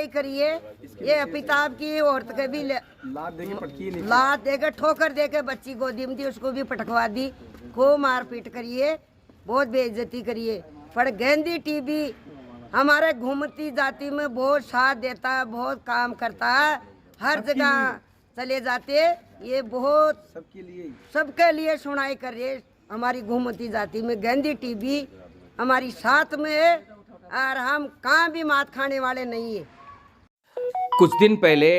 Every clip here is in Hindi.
सुनवाई करिए। ये अमिताभ की औरत के भी लात देके ठोकर देके बच्ची गोदी में थी उसको भी पटकवा दी। खूब मारपीट करिए, बहुत बेइज्जती करिए। पर गांधी टीवी हमारे घूमती जाति में बहुत साथ देता है, बहुत काम करता है, हर जगह चले जाते। ये बहुत सबके लिए सुनाई कर रही है। हमारी घूमती जाति में गांधी टीवी हमारी साथ में है और हम कहाँ भी मात खाने वाले नहीं है। कुछ दिन पहले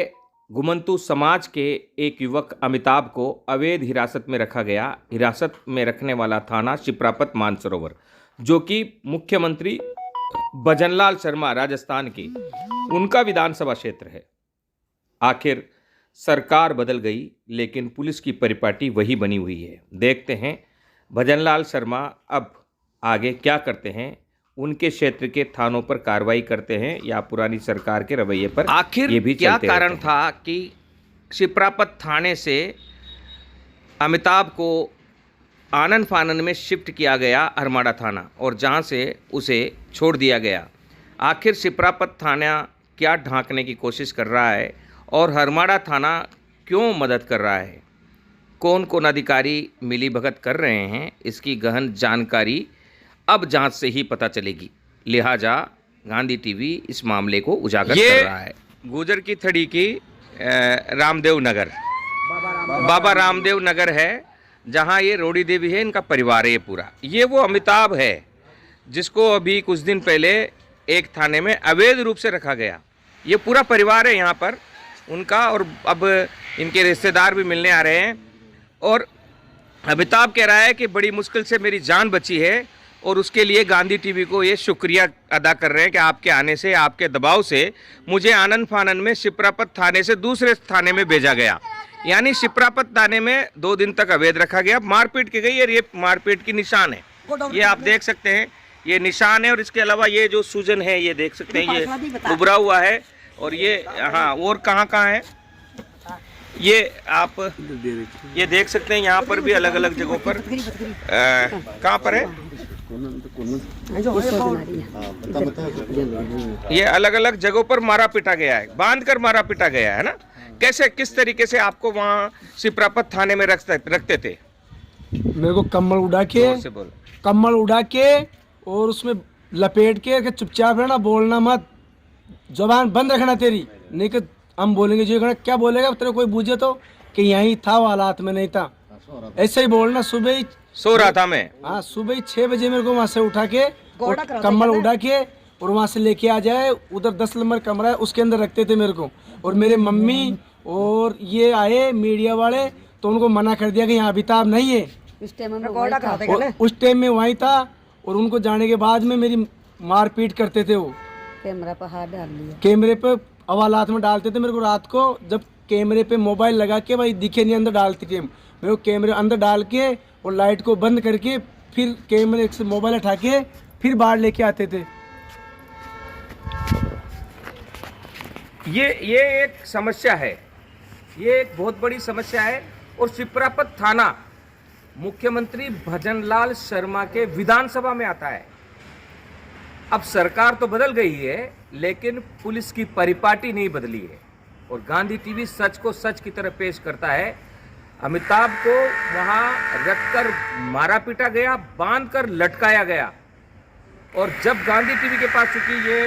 घुमंतू समाज के एक युवक अमिताभ को अवैध हिरासत में रखा गया। हिरासत में रखने वाला थाना शिप्रापत मानसरोवर, जो कि मुख्यमंत्री भजनलाल शर्मा राजस्थान की उनका विधानसभा क्षेत्र है। आखिर सरकार बदल गई लेकिन पुलिस की परिपाटी वही बनी हुई है। देखते हैं भजनलाल शर्मा अब आगे क्या करते हैं, उनके क्षेत्र के थानों पर कार्रवाई करते हैं या पुरानी सरकार के रवैये पर। आखिर ये भी क्या कारण था कि शिप्रापत थाने से अमिताभ को आनन फानन में शिफ्ट किया गया हरमाड़ा थाना, और जहां से उसे छोड़ दिया गया। आखिर शिप्रापत थाना क्या ढांकने की कोशिश कर रहा है और हरमाड़ा थाना क्यों मदद कर रहा है, कौन कौन अधिकारी मिली भगत कर रहे हैं, इसकी गहन जानकारी अब जांच से ही पता चलेगी। लिहाजा गांधी टीवी इस मामले को उजागर कर रहा है। गुजर की थड़ी की रामदेव नगर, बाबा रामदेव नगर है, जहां ये रोड़ी देवी है, इनका परिवार है ये पूरा। ये वो अमिताभ है जिसको अभी कुछ दिन पहले एक थाने में अवैध रूप से रखा गया। ये पूरा परिवार है यहाँ पर उनका, और अब इनके रिश्तेदार भी मिलने आ रहे हैं। और अमिताभ कह रहा है कि बड़ी मुश्किल से मेरी जान बची है, और उसके लिए गांधी टीवी को ये शुक्रिया अदा कर रहे हैं कि आपके आने से, आपके दबाव से मुझे आनन फानन में शिप्रापत थाने से दूसरे थाने में भेजा गया। यानी शिप्रापत थाने में 2 दिन तक अवैध रखा गया, मारपीट की गई, और ये मारपीट की निशान है, ये आप देख सकते हैं, ये निशान है। और इसके अलावा ये जो सूजन है ये देख सकते हैं, ये उभरा हुआ है। और ये हाँ, और कहाँ कहाँ है ये आप ये देख सकते हैं, यहाँ पर भी अलग अलग जगहों पर। कहाँ पर है ये अलग अलग जगहों पर मारा पीटा गया है, बांध कर मारा पीटा गया है ना। कैसे, किस तरीके से आपको वहाँ शिप्रापत थाने में रखते थे? मेरे को कम्बल उड़ा के और उसमें लपेट के चुपचाप रहना, बोलना मत, जुबान बंद रखना तेरी, नहीं कि हम बोलेंगे जो क्या बोलेगा तेरे कोई पूछे तो कि यहीं था, वो हालात में नहीं था, ऐसे ही बोलना। सुबह ही सो रहा था मैं, हाँ, सुबह ही 6 बजे मेरे को वहाँ से उठा के कम्बल उड़ा के और वहाँ से लेके आ जाए। उधर 10 नंबर कमरा है, उसके अंदर रखते थे मेरे को। और मेरे मम्मी और ये आए मीडिया वाले तो उनको मना कर दिया कि यहाँ अमिताभ नहीं है। उस टाइम में वहीं था, और उनको जाने के बाद में मेरी मारपीट करते थे। वो कैमरा पर हाथ डाल लिया, कैमरे पे हवालात में डालते थे मेरे को। रात को जब कैमरे पे मोबाइल लगा के भाई दिखे नहीं, अंदर डालती थी मेरे को, कैमरे अंदर डाल के और लाइट को बंद करके फिर कैमरे से मोबाइल उठा के फिर बाहर लेके आते थे। ये एक समस्या है, ये एक बहुत बड़ी समस्या है। और शिप्रापत थाना मुख्यमंत्री भजनलाल शर्मा के विधानसभा में आता है। अब सरकार तो बदल गई है लेकिन पुलिस की परिपाटी नहीं बदली है, और गांधी टीवी सच को सच की तरह पेश करता है। अमिताभ को वहां रखकर मारा पीटा गया, बांध कर लटकाया गया। और जब गांधी टीवी के पास, चूंकि ये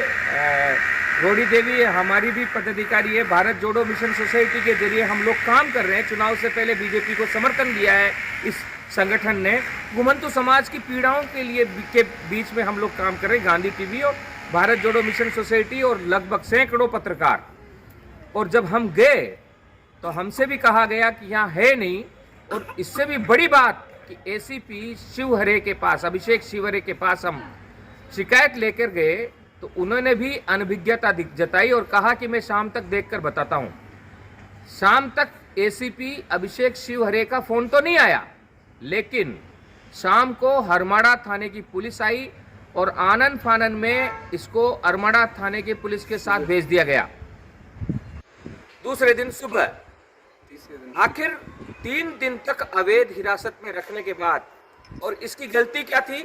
रोड़ी देवी हमारी भी पदाधिकारी है, भारत जोड़ो मिशन सोसाइटी के जरिए हम लोग काम कर रहे हैं। चुनाव से पहले बीजेपी को समर्थन दिया है इस संगठन ने। घुमंतू समाज की पीड़ाओं के लिए के बीच में हम लोग काम कर रहे हैं, गांधी टीवी और भारत जोड़ो मिशन सोसाइटी और लगभग सैकड़ों पत्रकार। और जब हम गए तो हमसे भी कहा गया कि यहाँ है नहीं। और इससे भी बड़ी बात कि एसीपी शिवहरे के पास, अभिषेक शिवहरे के पास हम शिकायत लेकर गए तो उन्होंने भी अनभिज्ञता जताई और कहा कि मैं शाम तक देखकर बताता हूँ। शाम तक एसीपी अभिषेक शिवहरे का फोन तो नहीं आया, लेकिन शाम को हरमाड़ा थाने की पुलिस आई और आनन फानन में इसको हरमाड़ा थाने की पुलिस के साथ भेज दिया गया। दूसरे दिन सुबह, आखिर 3 दिन तक अवैध हिरासत में रखने के बाद, और इसकी गलती क्या थी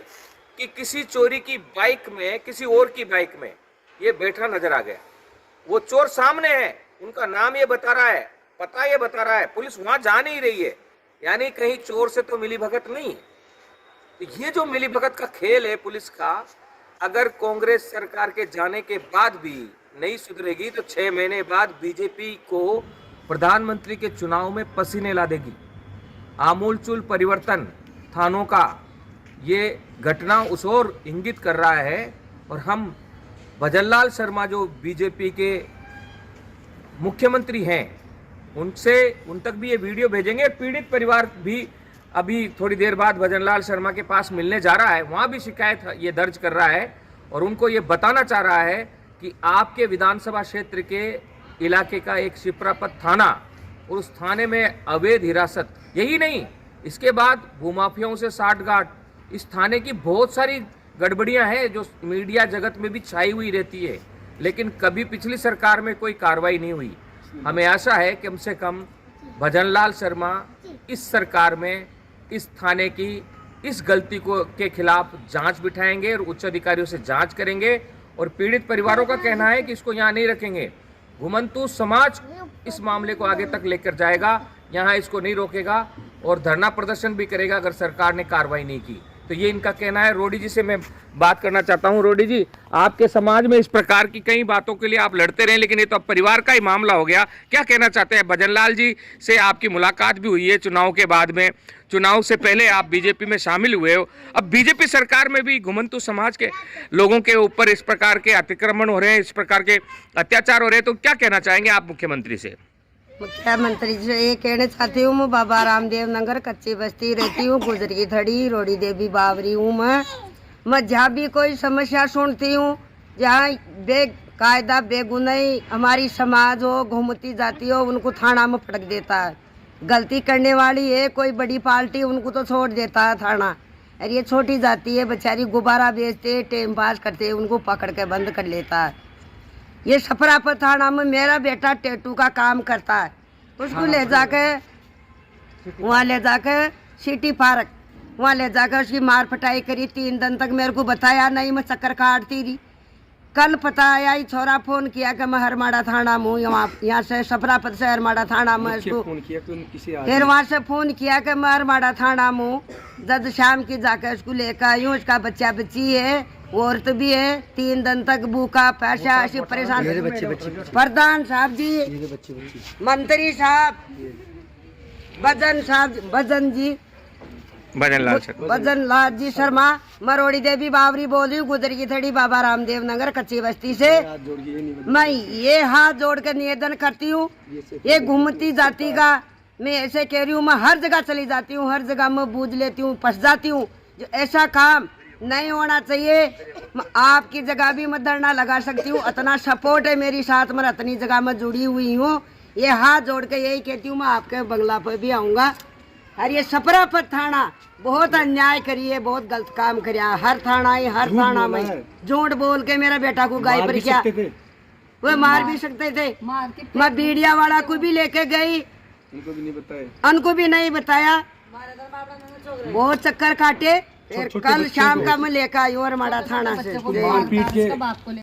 कि किसी चोरी की बाइक में, किसी और की बाइक में ये बैठा नजर आ गया। वो चोर सामने है, उनका नाम ये बता रहा है, पता ये बता रहा है, पुलिस वहां जा नहीं रही है, यानी कहीं चोर से तो मिलीभगत नहीं है। तो ये जो मिलीभगत का खेल है पुलिस का, अगर कांग्रेस सरकार के जाने के बाद भी नहीं सुधरेगी तो 6 महीने बाद बीजेपी को प्रधानमंत्री के चुनाव में पसीने ला देगी। आमूलचूल परिवर्तन थानों का ये घटना उस ओर इंगित कर रहा है। और हम भजनलाल शर्मा जो बीजेपी के मुख्यमंत्री हैं उन तक भी ये वीडियो भेजेंगे। पीड़ित परिवार भी अभी थोड़ी देर बाद भजनलाल शर्मा के पास मिलने जा रहा है, वहाँ भी शिकायत ये दर्ज कर रहा है और उनको ये बताना चाह रहा है कि आपके विधानसभा क्षेत्र के इलाके का एक शिप्रापत थाना और उस थाने में अवैध हिरासत, यही नहीं इसके बाद भूमाफियाओं से साठगांठ, इस थाने की बहुत सारी गड़बड़ियां हैं जो मीडिया जगत में भी छाई हुई रहती है, लेकिन कभी पिछली सरकार में कोई कार्रवाई नहीं हुई। हमें आशा है कि कम से कम भजनलाल शर्मा इस सरकार में इस थाने की इस गलती को के खिलाफ जांच बिठाएंगे और उच्च अधिकारियों से जांच करेंगे। और पीड़ित परिवारों का कहना है कि इसको यहाँ नहीं रखेंगे, घुमंतू समाज इस मामले को आगे तक लेकर जाएगा, यहाँ इसको नहीं रोकेगा और धरना प्रदर्शन भी करेगा अगर सरकार ने कार्रवाई नहीं की। तो ये इनका कहना है। रोडी जी से मैं बात करना चाहता हूँ। रोडी जी, आपके समाज में इस प्रकार की कई बातों के लिए आप लड़ते रहे, लेकिन ये तो अब परिवार का ही मामला हो गया, क्या कहना चाहते हैं? भजनलाल जी से आपकी मुलाकात भी हुई है चुनाव के बाद में, चुनाव से पहले आप बीजेपी में शामिल हुए हो, अब बीजेपी सरकार में भी घुमंतू समाज के लोगों के ऊपर इस प्रकार के अतिक्रमण हो रहे हैं, इस प्रकार के अत्याचार हो रहे हैं, तो क्या कहना चाहेंगे आप मुख्यमंत्री से? मुख्यमंत्री से ये कहना चाहती हूँ, मैं बाबा रामदेव नगर कच्ची बस्ती रहती हूँ, गुजरी थड़ी रोडी देवी बावरी हूँ। मैं जहाँ भी कोई समस्या सुनती हूँ, जहाँ बेकायदा बेगुनाही हमारी समाज हो, घूमती जाती हो, उनको थाना में पटक देता है। गलती करने वाली है कोई बड़ी पार्टी, उनको तो छोड़ देता है थाना, और ये छोटी जाती है बेचारी गुब्बारा बेचते टाइम पास करते, उनको पकड़ के बंद कर लेता है। ये सफरापत थाना में मेरा बेटा टैटू का काम करता है, उसको ले जाके वहाँ ले जाके सिटी पार्क वहाँ ले जाकर उसकी मार पटाई करी। 3 दिन तक मेरे को बताया नहीं, मैं चक्कर काटती रही। कल पता आया ही छोरा फोन किया कि मैं हरमाड़ा थाना में हूँ, यहाँ से सफरापत से हरमाड़ा थाना में। इसको फिर वहाँ से फोन किया कि मैं हरमाड़ा थाना में हूँ, जब शाम की जाकर उसको लेकर आई हूँ। उसका बच्चा बच्ची है, औरत भी है, 3 दिन तक भूखा पैसा ऐसी परेशान। प्रधान साहब जी, मंत्री साहब, भजनलाल जी शर्मा, मरोड़ी देवी बावरी बोल रही हूँ, गुजर की थड़ी बाबा रामदेव नगर कच्ची बस्ती से। मैं ये हाथ जोड़ कर निवेदन करती हूँ, ये घूमती जाति का मैं ऐसे कह रही हूँ, मैं हर जगह चली जाती हूँ, हर जगह मैं बूझ लेती हूँ, फंस जाती हूँ। जो ऐसा काम नहीं होना चाहिए, मैं आपकी जगह भी मैं धरना लगा सकती हूँ, इतना सपोर्ट है मेरी साथ, मैं इतनी जगह में जुड़ी हुई हूँ। ये हाथ जोड़ के यही कहती हूँ, मैं आपके बंगला पर भी आऊँगा। और ये सफरापत थाना बहुत अन्याय करिए, बहुत गलत काम करिया। हर थाना में झूठ बोल के मेरा बेटा को गाय पर किया, वो मार भी सकते थे। मैं मीडिया वाला को भी लेके गई, उनको भी नहीं बताया, बहुत चक्कर काटे। कल शाम का मैं लेकर आई और हमारा थाना से